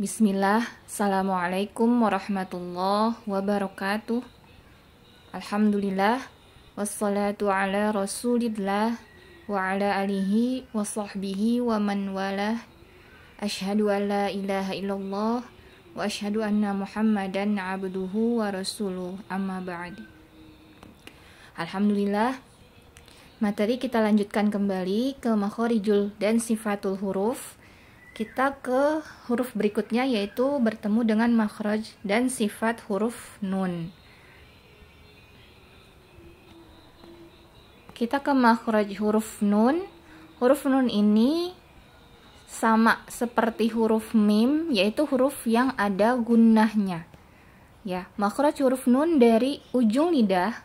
Bismillah, Assalamualaikum warahmatullahi wabarakatuh. Alhamdulillah, wassalatu ala rasulillah wa ala alihi wa sahbihi wa man walah. Ashhadu an la ilaha illallah wa ashhadu anna muhammadan abduhu wa rasuluh, amma ba'd. Alhamdulillah, materi kita lanjutkan kembali ke makhorijul dan sifatul huruf. Kita ke huruf berikutnya, yaitu bertemu dengan makhraj dan sifat huruf nun. Kita ke makhraj huruf nun. Huruf nun ini sama seperti huruf mim, yaitu huruf yang ada gunnahnya. Ya, makhraj huruf nun dari ujung lidah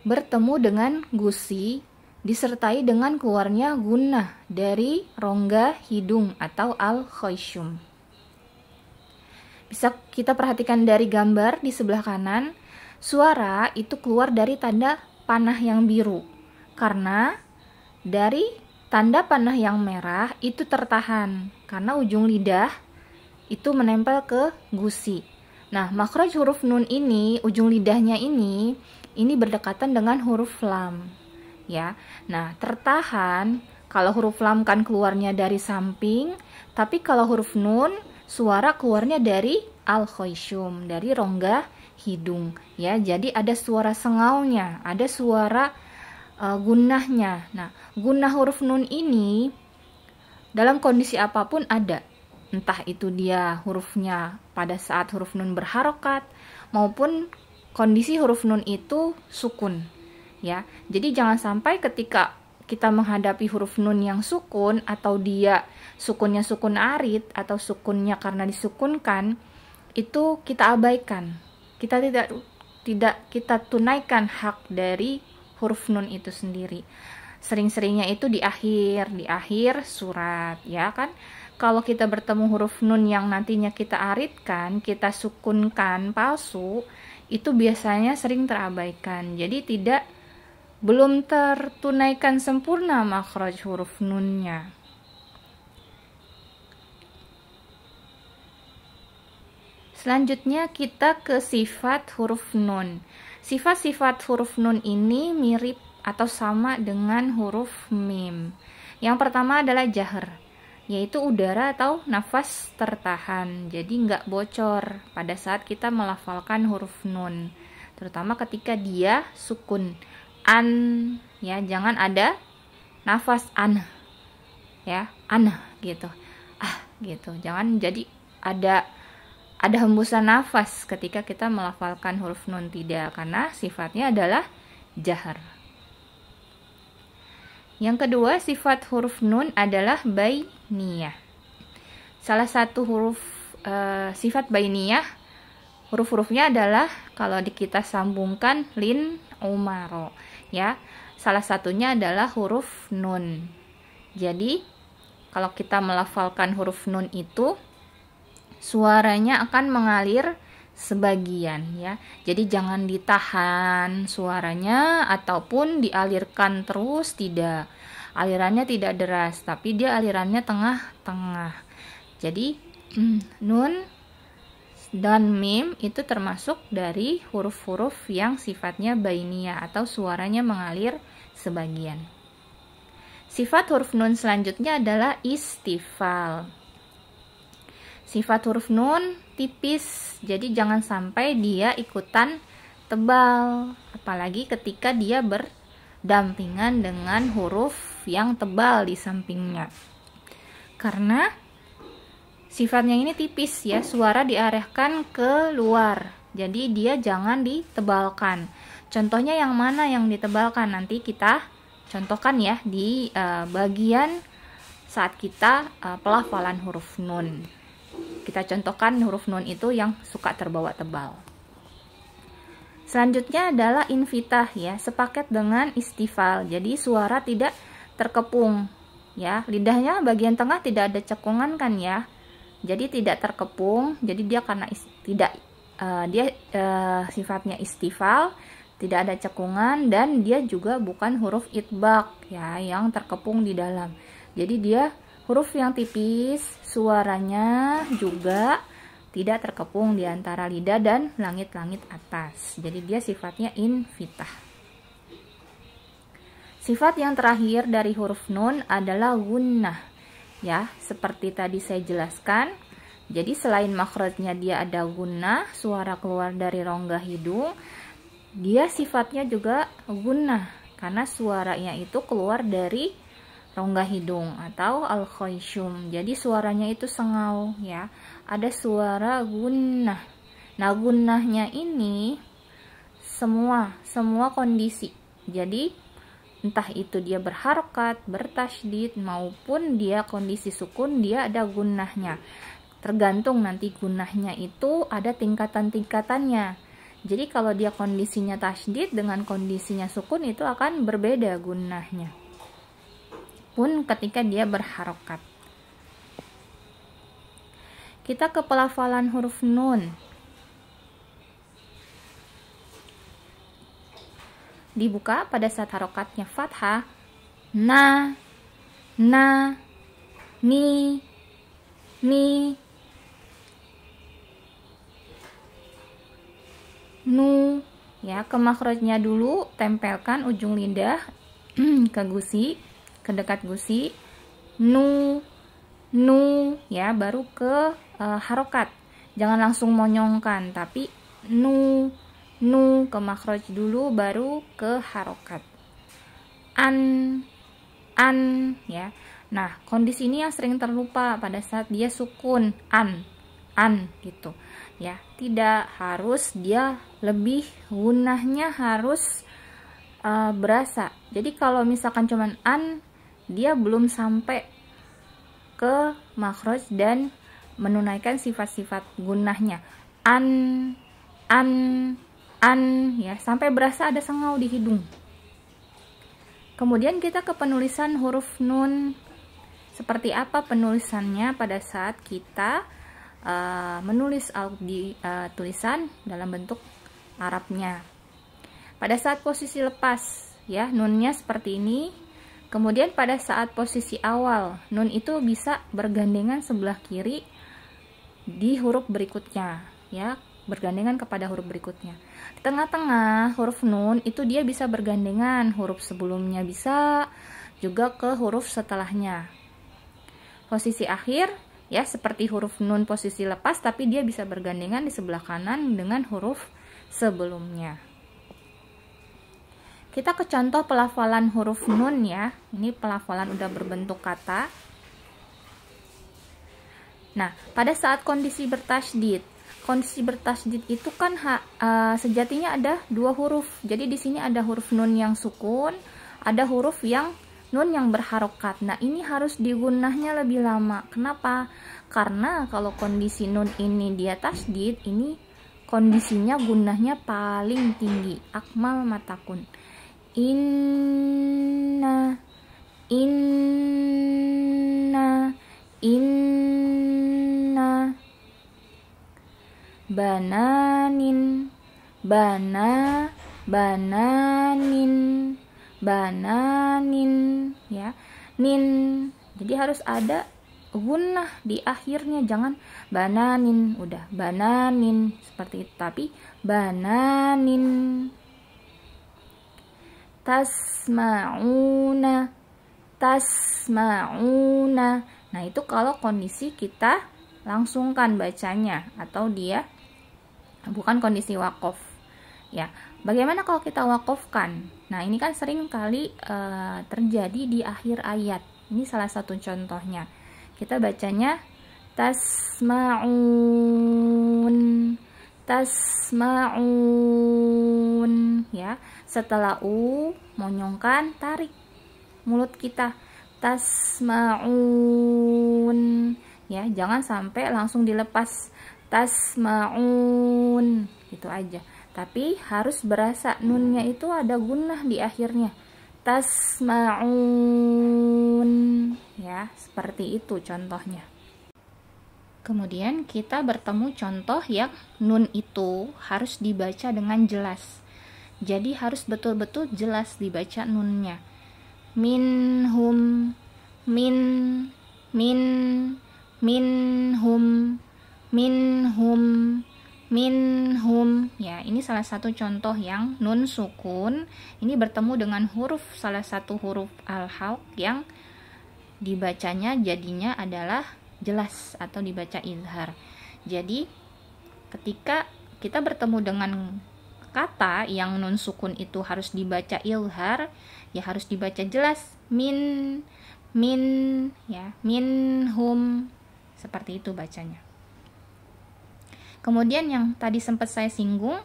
bertemu dengan gusi, disertai dengan keluarnya gunnah dari rongga hidung atau al-khayshum. Bisa kita perhatikan dari gambar di sebelah kanan, suara itu keluar dari tanda panah yang biru, karena dari tanda panah yang merah itu tertahan, karena ujung lidah itu menempel ke gusi. Nah, makhraj huruf nun ini, ujung lidahnya ini berdekatan dengan huruf lam. Ya, nah tertahan. Kalau huruf lam kan keluarnya dari samping, tapi kalau huruf nun suara keluarnya dari al-khayshum, dari rongga hidung. Ya, jadi ada suara sengaunya, ada suara gunnahnya. Nah, gunnah huruf nun ini dalam kondisi apapun ada, entah itu dia hurufnya pada saat huruf nun berharokat maupun kondisi huruf nun itu sukun. Ya, jadi jangan sampai ketika kita menghadapi huruf nun yang sukun, atau dia sukunnya sukun arid atau sukunnya karena disukunkan, itu kita abaikan. Kita tidak kita tunaikan hak dari huruf nun itu sendiri. Sering-seringnya itu di akhir surat, ya kan? Kalau kita bertemu huruf nun yang nantinya kita aridkan, kita sukunkan palsu, itu biasanya sering terabaikan. Jadi belum tertunaikan sempurna makhraj huruf nunnya. Selanjutnya kita ke sifat huruf nun. Sifat-sifat huruf nun ini mirip atau sama dengan huruf mim. Yang pertama adalah jahr, yaitu udara atau nafas tertahan. Jadi nggak bocor pada saat kita melafalkan huruf nun, terutama ketika dia sukun. An, ya, jangan ada nafas an, ya, an gitu, gitu, jangan jadi ada hembusan nafas ketika kita melafalkan huruf nun, tidak, karena sifatnya adalah jahr. Yang kedua, sifat huruf nun adalah bainiyah. Salah satu huruf sifat bainiyah, huruf-hurufnya adalah kalau kita sambungkan lin umaro, ya, salah satunya adalah huruf nun. Jadi kalau kita melafalkan huruf nun itu suaranya akan mengalir sebagian, ya. Jadi jangan ditahan suaranya ataupun dialirkan terus, tidak. Alirannya tidak deras, tapi dia alirannya tengah-tengah. Jadi nun dan mim itu termasuk dari huruf-huruf yang sifatnya bainiyah atau suaranya mengalir sebagian. Sifat huruf nun selanjutnya adalah istifal. Sifat huruf nun tipis, jadi jangan sampai dia ikutan tebal, apalagi ketika dia berdampingan dengan huruf yang tebal di sampingnya. Karena sifatnya ini tipis, ya, suara diarahkan ke luar, jadi dia jangan ditebalkan. Contohnya yang mana yang ditebalkan? Nanti kita contohkan ya di bagian saat kita pelafalan huruf nun. Kita contohkan huruf nun itu yang suka terbawa tebal. Selanjutnya adalah infitah, ya, sepaket dengan istifal, jadi suara tidak terkepung, ya, lidahnya bagian tengah tidak ada cekungan kan, ya. Jadi tidak terkepung, jadi dia karena sifatnya istifal, tidak ada cekungan, dan dia juga bukan huruf itbaq, ya, yang terkepung di dalam. Jadi dia Huruf yang tipis, suaranya juga tidak terkepung di antara lidah dan langit-langit atas. Jadi dia sifatnya infitah. Sifat yang terakhir dari huruf nun adalah gunnah. Ya, seperti tadi saya jelaskan. Jadi selain makhrajnya dia ada gunnah, suara keluar dari rongga hidung, dia sifatnya juga gunnah karena suaranya itu keluar dari rongga hidung atau al-khayshum. Jadi suaranya itu sengau ya. Ada suara gunnah. Nah, gunnahnya ini semua kondisi. Jadi entah itu dia berharokat, bertasydid maupun dia kondisi sukun, dia ada gunnahnya. Tergantung nanti gunnahnya itu ada tingkatan-tingkatannya. Jadi kalau dia kondisinya tasydid dengan kondisinya sukun itu akan berbeda gunnahnya. Pun ketika dia berharokat. Kita ke pelafalan huruf nun. Dibuka pada saat harokatnya fathah, na, ni, nu. Ya, ke makhrajnya dulu, tempelkan ujung lidah ke gusi, ke dekat gusi, nu, ya, baru ke harokat. Jangan langsung monyongkan, tapi nu ke makhraj dulu baru ke harokat. An ya. Nah, kondisi ini yang sering terlupa pada saat dia sukun, an gitu ya. Tidak harus dia lebih, gunnahnya harus berasa. Jadi kalau misalkan cuman an, dia belum sampai ke makhraj dan menunaikan sifat-sifat gunnahnya. An ya, sampai berasa ada sengau di hidung. Kemudian kita ke penulisan huruf nun. Seperti apa penulisannya pada saat kita menulis tulisan dalam bentuk Arabnya. Pada saat posisi lepas ya, nunnya seperti ini. Kemudian pada saat posisi awal, nun itu bisa bergandengan sebelah kiri di huruf berikutnya ya, bergandengan kepada huruf berikutnya. Di tengah-tengah huruf nun itu dia bisa bergandengan, huruf sebelumnya bisa, juga ke huruf setelahnya. Posisi akhir ya seperti huruf nun posisi lepas, tapi dia bisa bergandengan di sebelah kanan dengan huruf sebelumnya. Kita ke contoh pelafalan huruf nun ya. Ini pelafalan udah berbentuk kata. Nah, pada saat kondisi bertasydid, itu kan sejatinya ada dua huruf. Jadi di sini ada huruf nun yang sukun, ada huruf yang nun yang berharokat. Nah, ini harus digunnahnya lebih lama. Kenapa? Karena kalau kondisi nun ini dia tasydid, ini kondisinya gunnahnya paling tinggi. Akmal matakun. Inna bananin ya, nin. Jadi harus ada gunnah di akhirnya, jangan bananin, udah bananin seperti itu, tapi bananin. Tasma'una. Nah, itu kalau kondisi kita langsungkan bacanya atau dia bukan kondisi wakof ya. Bagaimana kalau kita wakofkan? Nah, ini kan sering kali terjadi di akhir ayat. Ini salah satu contohnya. Kita bacanya tasma'un ya. Setelah monyongkan, tarik mulut kita, tasma'un ya, jangan sampai langsung dilepas tasma'un gitu aja, tapi harus berasa nunnya itu ada gunnah di akhirnya, tasma'un ya, seperti itu contohnya. Kemudian kita bertemu contoh yang nun itu harus dibaca dengan jelas. Jadi harus betul-betul jelas dibaca nunnya. Minhum, min, minhum, minhum, minhum. Ya, ini salah satu contoh yang nun sukun ini bertemu dengan huruf, salah satu huruf al-halq yang dibacanya jadinya adalah jelas atau dibaca izhar. Jadi ketika kita bertemu dengan kata yang nun sukun itu harus dibaca izhar, ya harus dibaca jelas, min, ya, minhum, seperti itu bacanya. Kemudian yang tadi sempat saya singgung,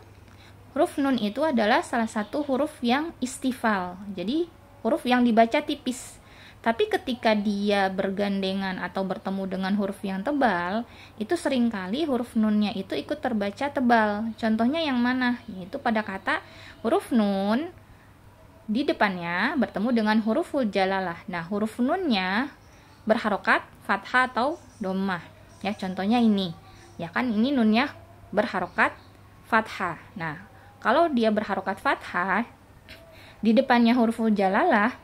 huruf nun itu adalah salah satu huruf yang istifal, jadi huruf yang dibaca tipis. Tapi ketika dia bergandengan atau bertemu dengan huruf yang tebal, itu seringkali huruf nunnya itu ikut terbaca tebal. Contohnya yang mana? Yaitu pada kata huruf nun di depannya bertemu dengan huruful jalalah. Nah, huruf nunnya berharokat fathah atau dhammah. Ya, contohnya ini. Ya kan, ini nunnya berharokat fathah. Nah, kalau dia berharokat fathah, di depannya huruful jalalah,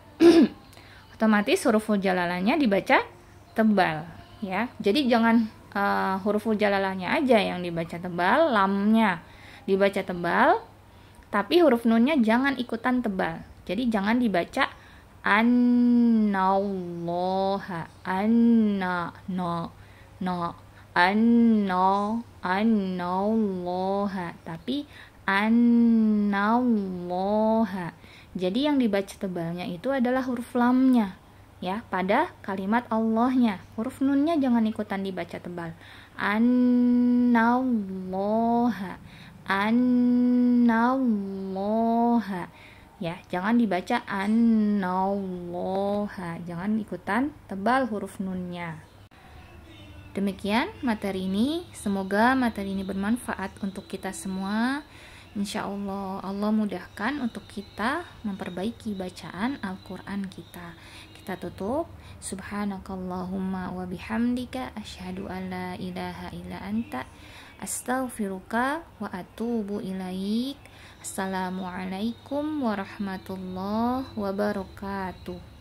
otomatis huruful jalalahnya dibaca tebal, ya. Jadi jangan huruful jalalahnya aja yang dibaca tebal, lamnya dibaca tebal, tapi huruf nunnya jangan ikutan tebal. Jadi jangan dibaca annallaha, anna, no, annallaha, tapi annallaha. Jadi yang dibaca tebalnya itu adalah huruf lamnya, ya, pada kalimat Allahnya. Huruf nunnya jangan ikutan dibaca tebal. Annallaha, annallaha. Ya, jangan dibaca annallaha, jangan ikutan tebal huruf nunnya. Demikian materi ini, semoga materi ini bermanfaat untuk kita semua. Insya Allah, Allah mudahkan untuk kita memperbaiki bacaan Al-Quran kita. Kita tutup. Subhanakallahumma wa bihamdika asyhadu an la ilaha illa anta astaghfiruka wa atubu ilaik. Assalamualaikum warahmatullahi wabarakatuh.